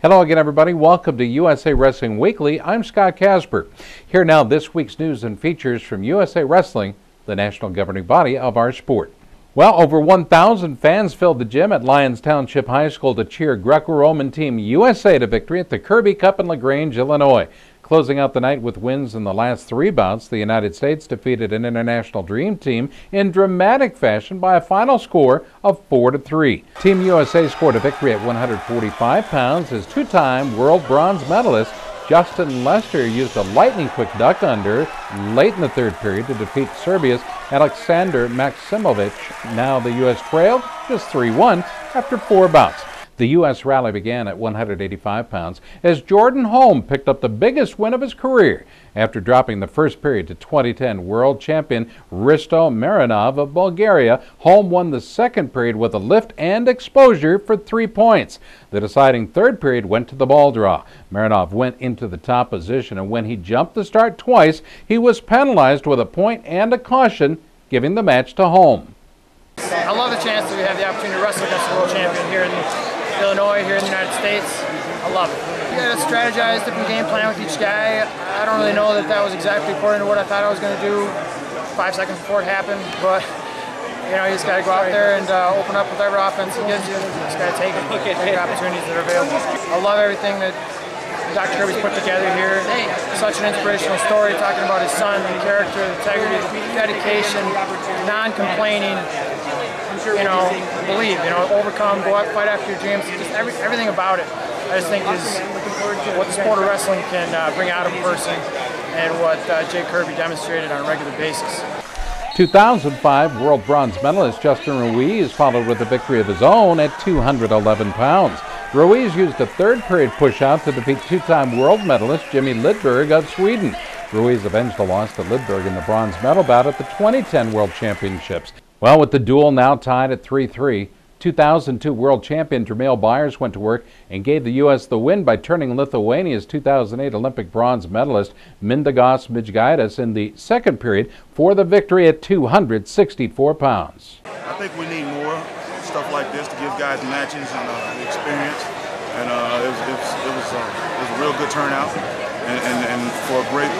Hello again, everybody. Welcome to USA Wrestling Weekly. I'm Scott Casper. Here now this week's news and features from USA Wrestling, the national governing body of our sport. Well, over 1,000 fans filled the gym at Lyons Township High School to cheer Greco-Roman Team USA to victory at the Kirby Cup in LaGrange, Illinois. Closing out the night with wins in the last three bouts, the United States defeated an international dream team in dramatic fashion by a final score of 4-3. Team USA scored a victory at 145 pounds as two-time world bronze medalist Justin Lester used a lightning-quick duck under late in the third period to defeat Serbia's Aleksandar Maksimovic. Now the U.S. trailed just 3-1 after four bouts. The U.S. rally began at 185 pounds as Jordan Holm picked up the biggest win of his career after dropping the first period to 2010 world champion Risto Marinov of Bulgaria. Holm won the second period with a lift and exposure for 3 points. The deciding third period went to the ball draw. Marinov went into the top position, and when he jumped the start twice, he was penalized with a point and a caution, giving the match to Holm. I love the chance that we have the opportunity to wrestle against the world champion here in Illinois, here in the United States. I love it. You gotta strategize, different game plan with each guy. I don't really know that was exactly according to what I thought I was going to do 5 seconds before it happened, but you know, you just gotta go out there and open up whatever offense he gives you. You just gotta take the opportunities that are available. I love everything that Dr. Kirby's put together here. Such an inspirational story, talking about his son, the character, the integrity, the dedication, non-complaining, you know, believe, you know, overcome, go out, fight after your dreams. Just everything about it, I just think is what the sport of wrestling can bring out of a person, and what Jake Kirby demonstrated on a regular basis. 2005 world bronze medalist Justin Ruiz followed with a victory of his own at 211 pounds. Ruiz used a third period push-out to defeat two-time world medalist Jimmy Lidberg of Sweden. Ruiz avenged a loss to Lidberg in the bronze medal bout at the 2010 World Championships. Well, with the duel now tied at 3-3, 2002 world champion Jermail Byers went to work and gave the U.S. the win by turning Lithuania's 2008 Olympic bronze medalist Mindaugas Midžgaitis in the second period for the victory at 264 pounds. I think we need more stuff like this to give guys matches and the experience, and it was a real good turnout, and for a great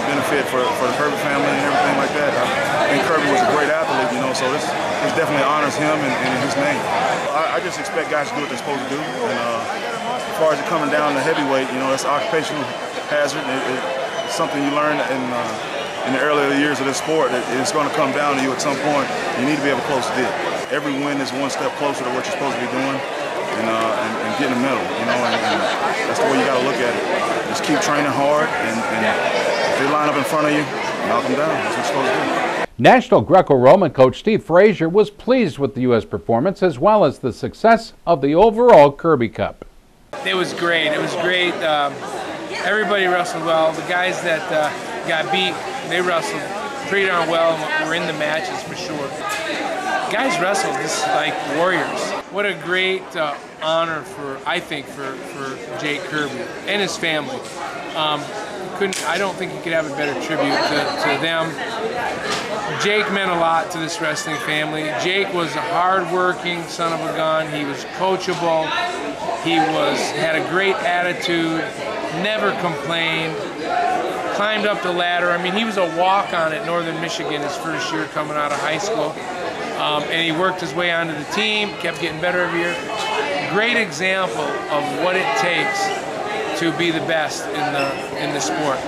benefit for the Kirby family and everything like that. I think Kirby was a great athlete, you know, so this definitely honors him and his name. I just expect guys to do what they're supposed to do, and as far as it coming down to heavyweight, you know, it's an occupational hazard. It's something you learn in the earlier years of this sport. It's going to come down to you at some point. You need to be able to close the deal. Every win is one step closer to what you're supposed to be doing, and getting a medal, you know, and that's the way you got to look at it. Just keep training hard, and if they line up in front of you, knock them down. That's what you're supposed to do. National Greco-Roman coach Steve Frazier was pleased with the U.S. performance as well as the success of the overall Kirby Cup. It was great. It was great. Everybody wrestled well. The guys that got beat, they wrestled pretty darn well and were in the matches for sure. Guys wrestled just like warriors. What a great honor I think for Jake Kirby and his family. I don't think you could have a better tribute to them. Jake meant a lot to this wrestling family. Jake was a hard-working son of a gun. He was coachable. He had a great attitude, never complained, climbed up the ladder. I mean, he was a walk-on at Northern Michigan his first year coming out of high school. And he worked his way onto the team, kept getting better every year. Great example of what it takes to be the best in the sport.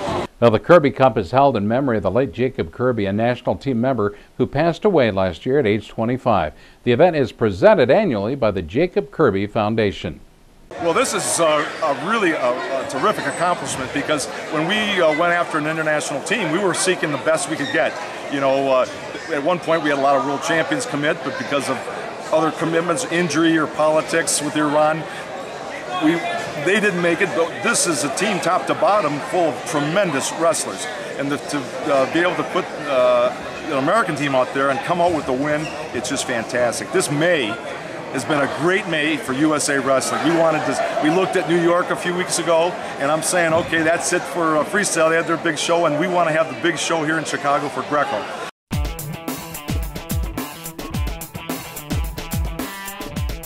Well, the Kirby Cup is held in memory of the late Jacob Kirby, a national team member who passed away last year at age 25. The event is presented annually by the Jacob Kirby Foundation. Well, this is really a terrific accomplishment, because when we went after an international team, we were seeking the best we could get. You know, at one point we had a lot of world champions commit, but because of other commitments, injury or politics with Iran, they didn't make it. But this is a team top to bottom full of tremendous wrestlers, and to be able to put an American team out there and come out with a win, it's just fantastic. This May has been a great May for USA Wrestling. We looked at New York a few weeks ago, and I'm saying, okay, that's it for Freestyle. They had their big show, and we want to have the big show here in Chicago for Greco.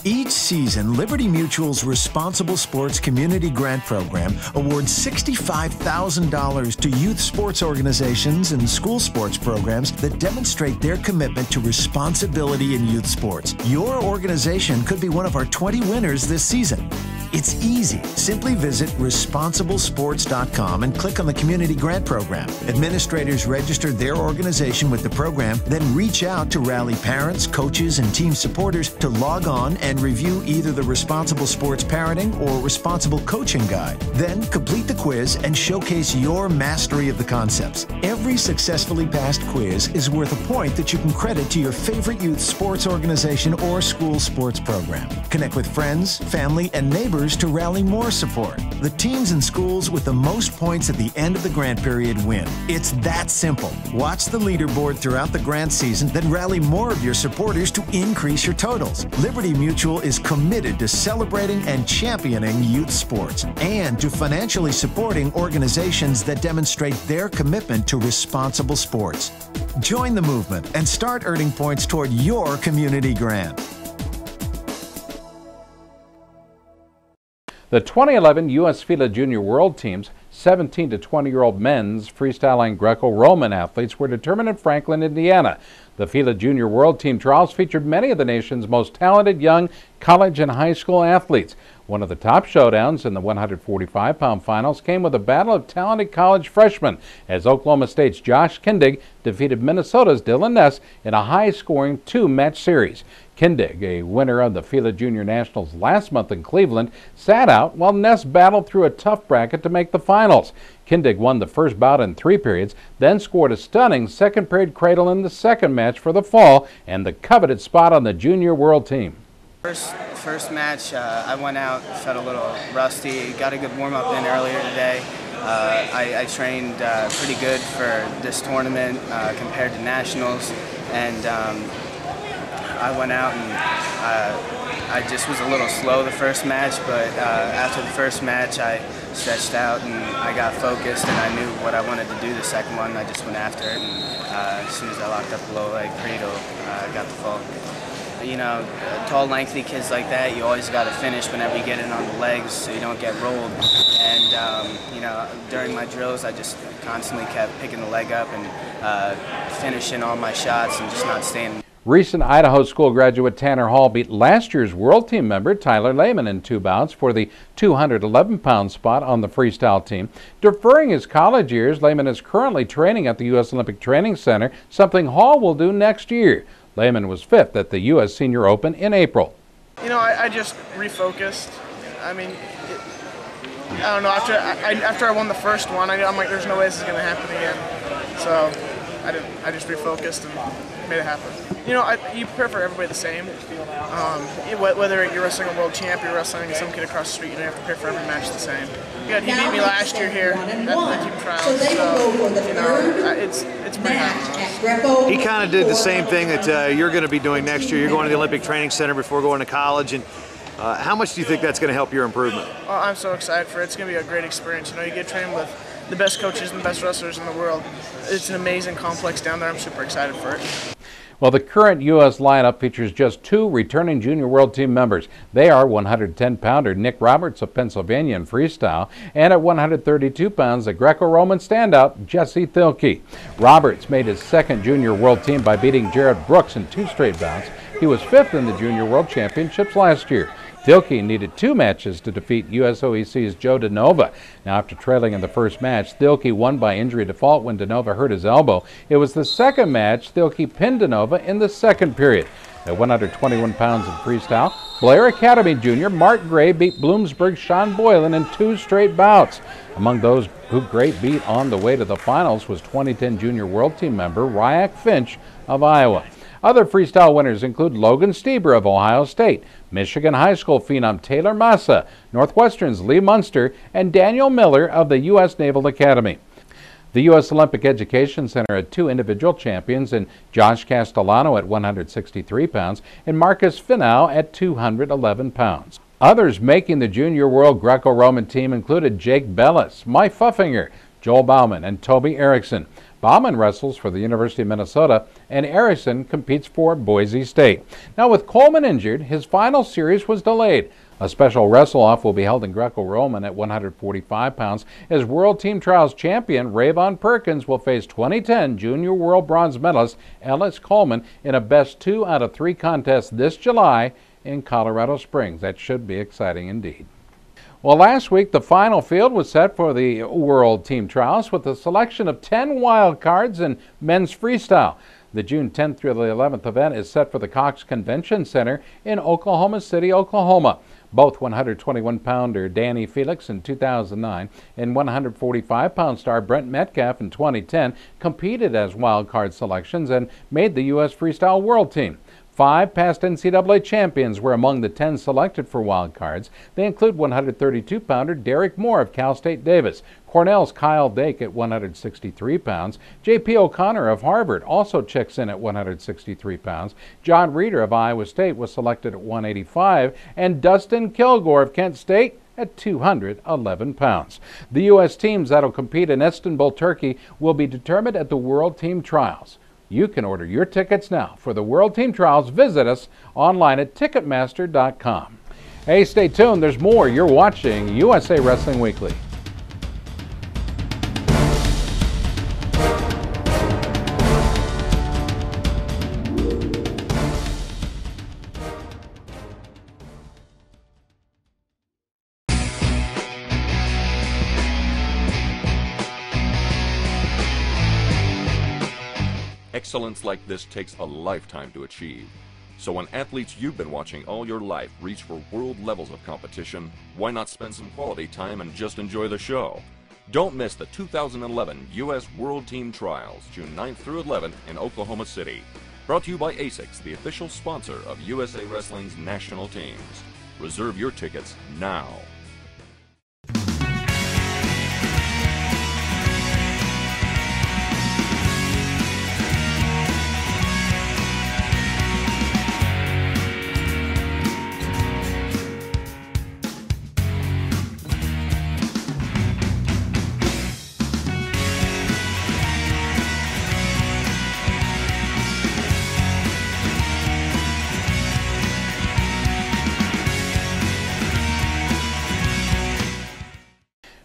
Each season, Liberty Mutual's Responsible Sports Community Grant Program awards $65,000 to youth sports organizations and school sports programs that demonstrate their commitment to responsibility in youth sports. Your organization could be one of our 20 winners this season. It's easy. Simply visit responsiblesports.com and click on the Community Grant Program. Administrators register their organization with the program, then reach out to rally parents, coaches, and team supporters to log on and review either the Responsible Sports Parenting or Responsible Coaching Guide. Then complete the quiz and showcase your mastery of the concepts. Every successfully passed quiz is worth a point that you can credit to your favorite youth sports organization or school sports program. Connect with friends, family, and neighbors to rally more support. The teams and schools with the most points at the end of the grant period win. It's that simple. Watch the leaderboard throughout the grant season, then rally more of your supporters to increase your totals. Liberty Mutual is committed to celebrating and championing youth sports and to financially supporting organizations that demonstrate their commitment to responsible sports. Join the movement and start earning points toward your community grant. The 2011 U.S. FILA Junior World Team's 17 to 20-year-old men's freestyling Greco-Roman athletes were determined in Franklin, Indiana. The FILA Junior World Team trials featured many of the nation's most talented young college and high school athletes. One of the top showdowns in the 145-pound finals came with a battle of talented college freshmen as Oklahoma State's Josh Kindig defeated Minnesota's Dylan Ness in a high-scoring two-match series. Kindig, a winner of the FILA Junior Nationals last month in Cleveland, sat out while Ness battled through a tough bracket to make the finals. Kindig won the first bout in 3 periods, then scored a stunning second-period cradle in the second match for the fall and the coveted spot on the Junior World Team. First match, I went out, felt a little rusty, got a good warm-up in earlier today. I trained pretty good for this tournament compared to nationals, and I went out and I just was a little slow the first match, but after the first match I stretched out and I got focused and I knew what I wanted to do the second one. I just went after it, and as soon as I locked up the low leg cradle, I got the fall. You know, tall, lengthy kids like that, you always got to finish whenever you get in on the legs so you don't get rolled. And, you know, during my drills, I just constantly kept picking the leg up and finishing all my shots and just not staying. Recent Idaho school graduate Tanner Hall beat last year's World Team member Tyler Lehman in 2 bouts for the 211-pound spot on the freestyle team. Deferring his college years, Lehman is currently training at the U.S. Olympic Training Center, something Hall will do next year. Lehman was 5th at the U.S. Senior Open in April. You know, I just refocused. I mean, I don't know, after I won the first one, I'm like, there's no way this is going to happen again. So I just refocused and made it happen. You know, you prepare for everybody the same. Whether you're wrestling a world champ, you're wrestling some kid across the street, you don't have to prepare for every match the same. He beat me last year here at the team trials, so you know, it's pretty hard. He kind of did the same thing that you're going to be doing next year. You're going to the Olympic Training Center before going to college, and how much do you think that's going to help your improvement? Well, I'm so excited for it. It's going to be a great experience. You know, you get trained with the best coaches and the best wrestlers in the world. It's an amazing complex down there. I'm super excited for it. Well, the current U.S. lineup features just 2 returning Junior World Team members. They are 110-pounder Nick Roberts of Pennsylvania in freestyle, and at 132 pounds, the Greco-Roman standout Jesse Thielke. Roberts made his 2nd Junior World Team by beating Jared Brooks in 2 straight bouts. He was 5th in the Junior World Championships last year. Thielke needed 2 matches to defeat USOEC's Joe DeNova. Now, after trailing in the first match, Thielke won by injury default when DeNova hurt his elbow. It was the second match Thielke pinned DeNova in the second period. At 121 pounds in freestyle, Blair Academy junior Mark Gray beat Bloomsburg's Sean Boylan in 2 straight bouts. Among those who Gray beat on the way to the finals was 2010 Junior World Team member Ryak Finch of Iowa. Other freestyle winners include Logan Stieber of Ohio State, Michigan High School phenom Taylor Massa, Northwestern's Lee Munster, and Daniel Miller of the U.S. Naval Academy. The U.S. Olympic Education Center had 2 individual champions in Josh Castellano at 163 pounds and Marcus Finau at 211 pounds. Others making the Junior World Greco-Roman team included Jake Bellis, Mike Fuffinger, Joel Bauman, and Toby Erickson. Bauman wrestles for the University of Minnesota, and Erickson competes for Boise State. Now, with Coleman injured, his final series was delayed. A special wrestle-off will be held in Greco-Roman at 145 pounds as World Team Trials champion Rayvon Perkins will face 2010 Junior World Bronze medalist Ellis Coleman in a best 2 out of 3 contest this July in Colorado Springs. That should be exciting indeed. Well, last week the final field was set for the World Team Trials with a selection of 10 wild cards in men's freestyle. The June 10th through the 11th event is set for the Cox Convention Center in Oklahoma City, Oklahoma. Both 121-pounder Danny Felix in 2009 and 145-pound star Brent Metcalf in 2010 competed as wildcard selections and made the U.S. Freestyle World Team. 5 past NCAA champions were among the 10 selected for wildcards. They include 132-pounder Derek Moore of Cal State Davis, Cornell's Kyle Dake at 163 pounds, J.P. O'Connor of Harvard also checks in at 163 pounds, John Reeder of Iowa State was selected at 185, and Dustin Kilgore of Kent State at 211 pounds. The U.S. teams that will compete in Istanbul, Turkey will be determined at the World Team Trials. You can order your tickets now for the World Team Trials. Visit us online at Ticketmaster.com. Hey, stay tuned. There's more. You're watching USA Wrestling Weekly. Excellence like this takes a lifetime to achieve. So when athletes you've been watching all your life reach for world levels of competition, why not spend some quality time and just enjoy the show? Don't miss the 2011 U.S. World Team Trials, June 9th through 11th in Oklahoma City. Brought to you by ASICS, the official sponsor of USA Wrestling's national teams. Reserve your tickets now.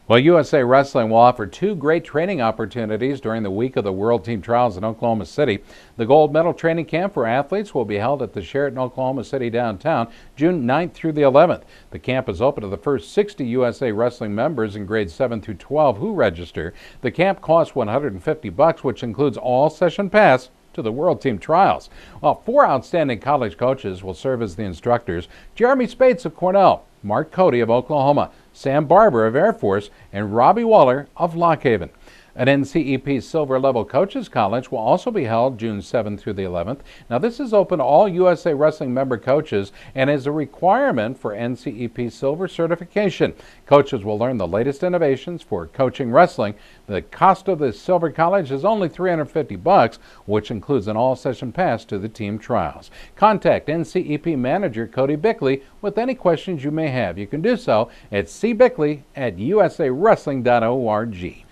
Well, USA Wrestling will offer 2 great training opportunities during the week of the World Team Trials in Oklahoma City. The gold medal training camp for athletes will be held at the Sheraton Oklahoma City downtown, June 9th through the 11th. The camp is open to the first 60 USA Wrestling members in grades 7 through 12 who register. The camp costs $150, which includes all session pass to the World Team Trials. Well, 4 outstanding college coaches will serve as the instructors. Jeremy Spates of Cornell, Mark Cody of Oklahoma, Sam Barber of Air Force, and Robbie Waller of Lock Haven. An NCEP Silver Level Coaches College will also be held June 7th through the 11th. Now, this is open to all USA Wrestling member coaches and is a requirement for NCEP Silver certification. Coaches will learn the latest innovations for coaching wrestling. The cost of the Silver College is only $350, which includes an all-session pass to the team trials. Contact NCEP manager Cody Bickley with any questions you may have. You can do so at cbickley@usawrestling.org.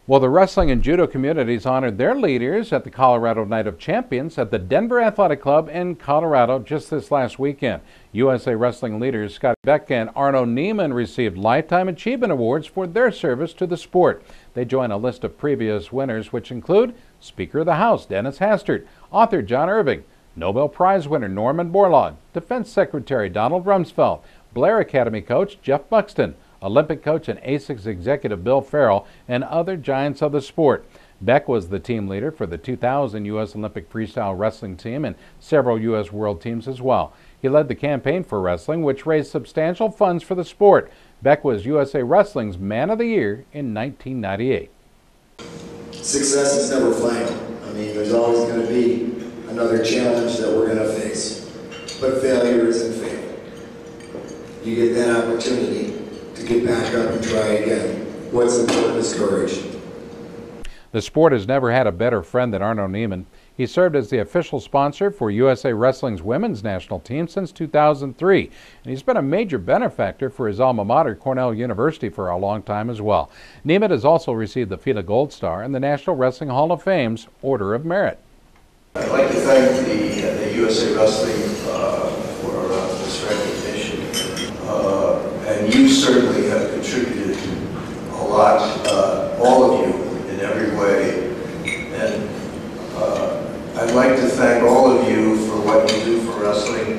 Well, the wrestling and judo communities honored their leaders at the Colorado Night of Champions at the Denver Athletic Club in Colorado just this last weekend. USA Wrestling leaders Scott Beck and Arno Neiman received Lifetime Achievement Awards for their service to the sport. They join a list of previous winners, which include Speaker of the House Dennis Hastert, author John Irving, Nobel Prize winner Norman Borlaug, Defense Secretary Donald Rumsfeld, Blair Academy coach Jeff Buxton, Olympic coach and ASICS executive Bill Farrell, and other giants of the sport. Beck was the team leader for the 2000 U.S. Olympic freestyle wrestling team and several U.S. world teams as well. He led the campaign for wrestling, which raised substantial funds for the sport. Beck was USA Wrestling's Man of the Year in 1998. Success is never final. I mean, there's always going to be another challenge that we're going to face. But failure isn't fatal. You get that opportunity to get back up and try again. What's important is courage. The sport has never had a better friend than Arno Neiman. He served as the official sponsor for USA Wrestling's women's national team since 2003, and he's been a major benefactor for his alma mater, Cornell University, for a long time as well. Neiman has also received the FILA Gold Star and the National Wrestling Hall of Fame's Order of Merit. I'd like to thank the USA Wrestling for this recognition, and you certainly have contributed a lot, all of you, in every way. And I'd like to thank all of you for what you do for wrestling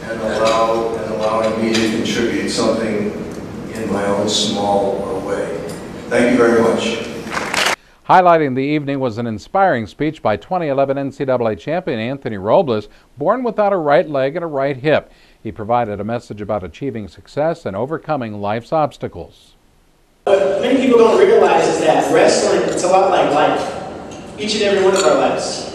and allowing me to contribute something in my own small way. Thank you very much. Highlighting the evening was an inspiring speech by 2011 NCAA champion Anthony Robles, born without a right leg and a right hip. He provided a message about achieving success and overcoming life's obstacles. What many people don't realize is that wrestling, it's a lot like life. Each and every one of our lives.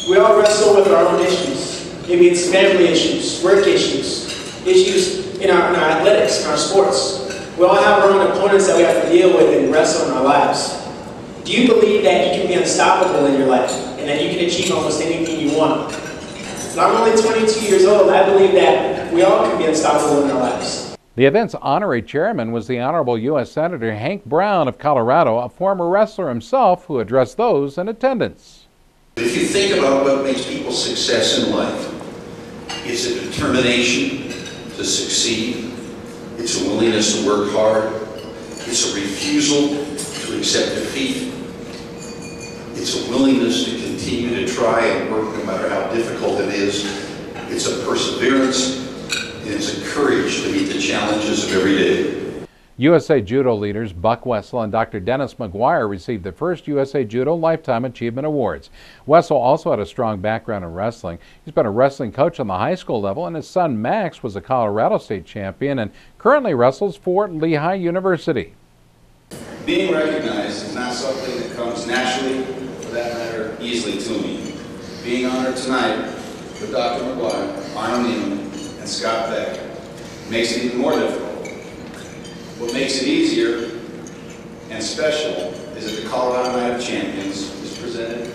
We all wrestle with our own issues. Maybe it's family issues, work issues, issues in our athletics, in our sports. We all have our own opponents that we have to deal with and wrestle in our lives. Do you believe that you can be unstoppable in your life and that you can achieve almost anything you want? So I'm only 22 years old. I believe that we all can be unstoppable in our lives. The event's honorary chairman was the Honorable U.S. Senator Hank Brown of Colorado, a former wrestler himself who addressed those in attendance. If you think about what makes people success in life, it's a determination to succeed, it's a willingness to work hard, it's a refusal to accept defeat, it's a willingness to continue to try and work no matter how difficult it is, it's a perseverance, and it's a courage to meet the challenges of every day. USA Judo leaders Buck Wessel and Dr. Dennis McGuire received the first USA Judo Lifetime Achievement Awards. Wessel also had a strong background in wrestling. He's been a wrestling coach on the high school level, and his son Max was a Colorado State champion and currently wrestles for Lehigh University. Being recognized is not something that comes naturally, for that matter, easily to me. Being honored tonight with Dr. McGuire, Arno Neiman, and Scott Beck makes it even more difficult. What makes it easier and special is that the Colorado Night of Champions is presented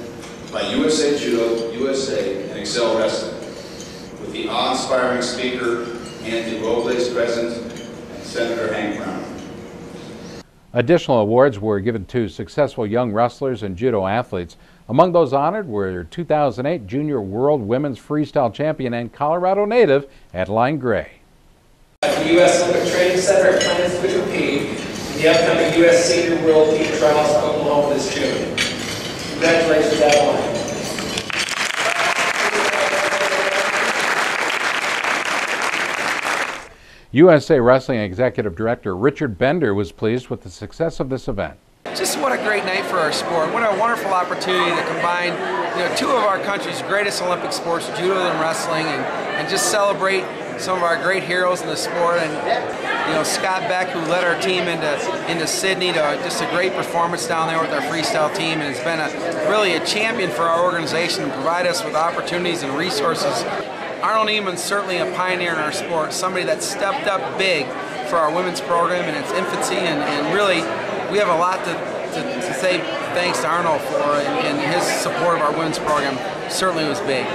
by USA Judo, USA, and Excel Wrestling, with the awe-inspiring speaker Anthony Robles present and Senator Hank Brown. Additional awards were given to successful young wrestlers and judo athletes. Among those honored were 2008 Junior World Women's Freestyle Champion and Colorado native Adeline Gray. The U.S. Olympic Training Center plans to compete in the upcoming U.S. Senior World Team Trials in Oklahoma this June. Congratulations, Adeline. USA Wrestling Executive Director Richard Bender was pleased with the success of this event. Just what a great night for our sport. What a wonderful opportunity to combine two of our country's greatest Olympic sports, judo and wrestling, and just celebrate some of our great heroes in the sport. And Scott Beck, who led our team into Sydney, to just a great performance down there with our freestyle team, and has been really a champion for our organization and provide us with opportunities and resources. Arno Neiman's certainly a pioneer in our sport, somebody that stepped up big for our women's program in its infancy, and really we have a lot to say thanks to Arno for, and his support of our women's program certainly was big.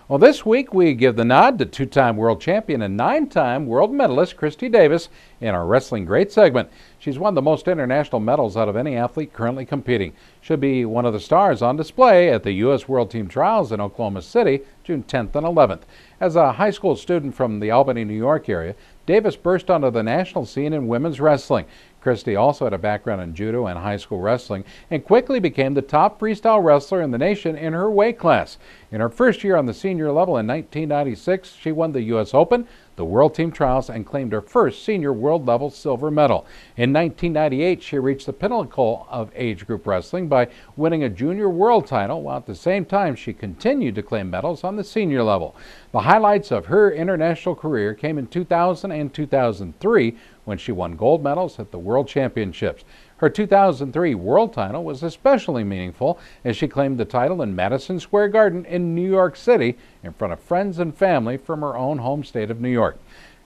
Well, this week we give the nod to two-time world champion and nine-time world medalist Christy Davis in our Wrestling Great segment. She's won the most international medals out of any athlete currently competing. She'll be one of the stars on display at the U.S. World Team Trials in Oklahoma City, June 10th and 11th. As a high school student from the Albany, New York area, Davis burst onto the national scene in women's wrestling. Christy also had a background in judo and high school wrestling and quickly became the top freestyle wrestler in the nation in her weight class. In her first year on the senior level in 1996, she won the U.S. Open, the World Team Trials, and claimed her first senior world level silver medal. In 1998, she reached the pinnacle of age group wrestling by winning a junior world title, while at the same time she continued to claim medals on the senior level. The highlights of her international career came in 2000 and 2003 when she won gold medals at the World Championships. Her 2003 world title was especially meaningful as she claimed the title in Madison Square Garden in New York City in front of friends and family from her own home state of New York.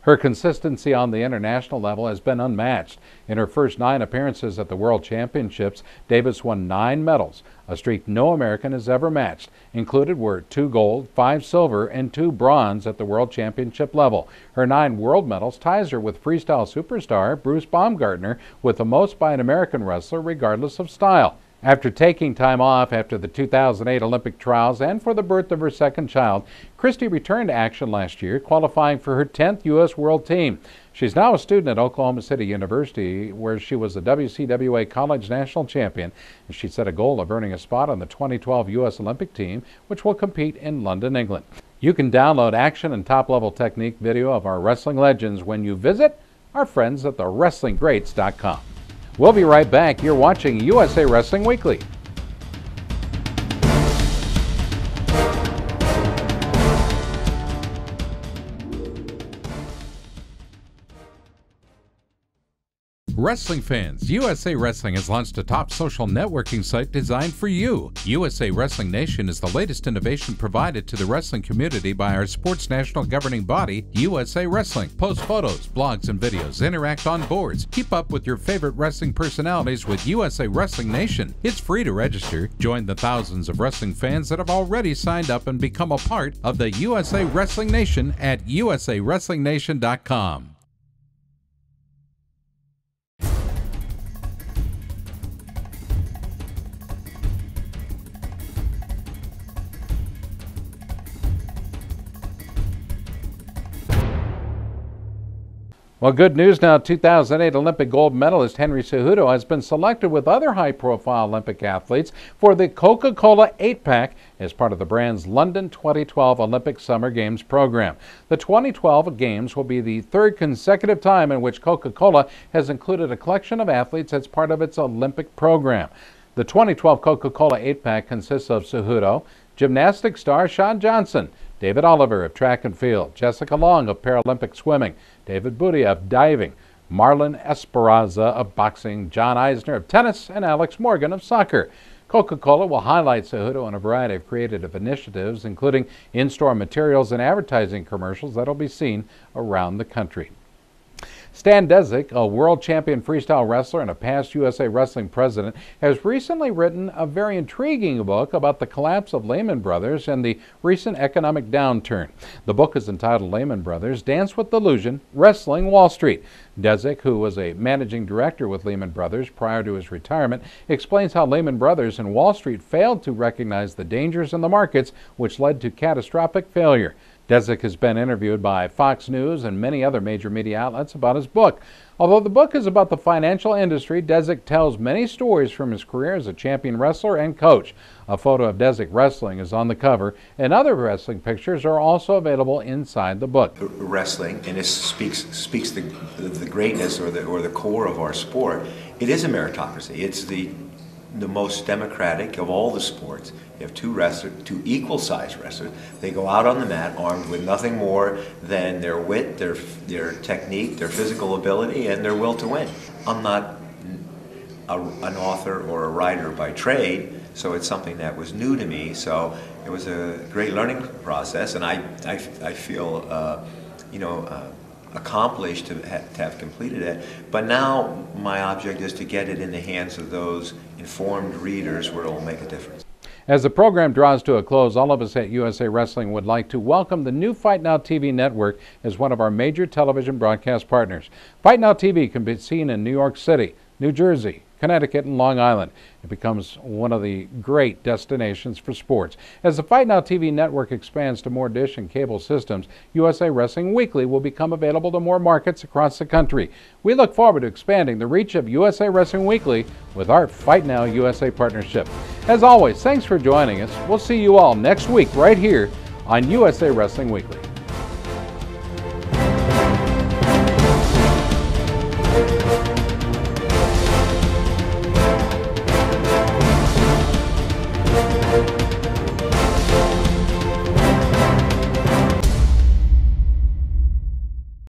Her consistency on the international level has been unmatched. In her first 9 appearances at the World Championships, Davis won 9 medals, a streak no American has ever matched. Included were 2 gold, 5 silver, and 2 bronze at the World Championship level. Her 9 world medals ties her with freestyle superstar Bruce Baumgartner with the most by an American wrestler regardless of style. After taking time off after the 2008 Olympic trials and for the birth of her second child, Christy returned to action last year, qualifying for her 10th U.S. World Team. She's now a student at Oklahoma City University, where she was the WCWA College National Champion, and she set a goal of earning a spot on the 2012 U.S. Olympic team, which will compete in London, England. You can download action and top-level technique video of our wrestling legends when you visit our friends at thewrestlinggreats.com. We'll be right back. You're watching USA Wrestling Weekly. Wrestling fans, USA Wrestling has launched a top social networking site designed for you. USA Wrestling Nation is the latest innovation provided to the wrestling community by our sports national governing body, USA Wrestling. Post photos, blogs, and videos, interact on boards. Keep up with your favorite wrestling personalities with USA Wrestling Nation. It's free to register. Join the thousands of wrestling fans that have already signed up and become a part of the USA Wrestling Nation at usawrestlingnation.com. Well, good news now. 2008 Olympic gold medalist Henry Cejudo has been selected with other high-profile Olympic athletes for the Coca-Cola 8-pack as part of the brand's London 2012 Olympic Summer Games program. The 2012 Games will be the 3rd consecutive time in which Coca-Cola has included a collection of athletes as part of its Olympic program. The 2012 Coca-Cola 8-pack consists of Cejudo, gymnastics star Shawn Johnson, David Oliver of track and field, Jessica Long of Paralympic swimming, David Booty of diving, Marlon Esperanza of boxing, John Eisner of tennis, and Alex Morgan of soccer. Coca-Cola will highlight Cejudo in a variety of creative initiatives, including in-store materials and advertising commercials that will be seen around the country. Stan Deszak, a world champion freestyle wrestler and a past USA Wrestling president, has recently written a very intriguing book about the collapse of Lehman Brothers and the recent economic downturn. The book is entitled Lehman Brothers, Dance with Delusion, Wrestling Wall Street. Deszak, who was a managing director with Lehman Brothers prior to his retirement, explains how Lehman Brothers and Wall Street failed to recognize the dangers in the markets, which led to catastrophic failure. Deszak has been interviewed by Fox News and many other major media outlets about his book. Although the book is about the financial industry, Deszak tells many stories from his career as a champion wrestler and coach. A photo of Deszak wrestling is on the cover, and other wrestling pictures are also available inside the book. Wrestling, and this speaks the greatness or the core of our sport. It is a meritocracy. It's the most democratic of all the sports. You have two equal-sized wrestlers. They go out on the mat armed with nothing more than their wit, their technique, their physical ability, and their will to win. I'm not an author or a writer by trade, so it's something that was new to me. So it was a great learning process, and I feel accomplished to have completed it. But now my object is to get it in the hands of those informed readers where it will make a difference. As the program draws to a close, all of us at USA Wrestling would like to welcome the new Fight Now TV network as one of our major television broadcast partners. Fight Now TV can be seen in New York City, New Jersey, Connecticut, and Long Island. It becomes one of the great destinations for sports. As the Fight Now TV network expands to more dish and cable systems, USA Wrestling Weekly will become available to more markets across the country. We look forward to expanding the reach of USA Wrestling Weekly with our Fight Now USA partnership. As always, thanks for joining us. We'll see you all next week right here on USA Wrestling Weekly.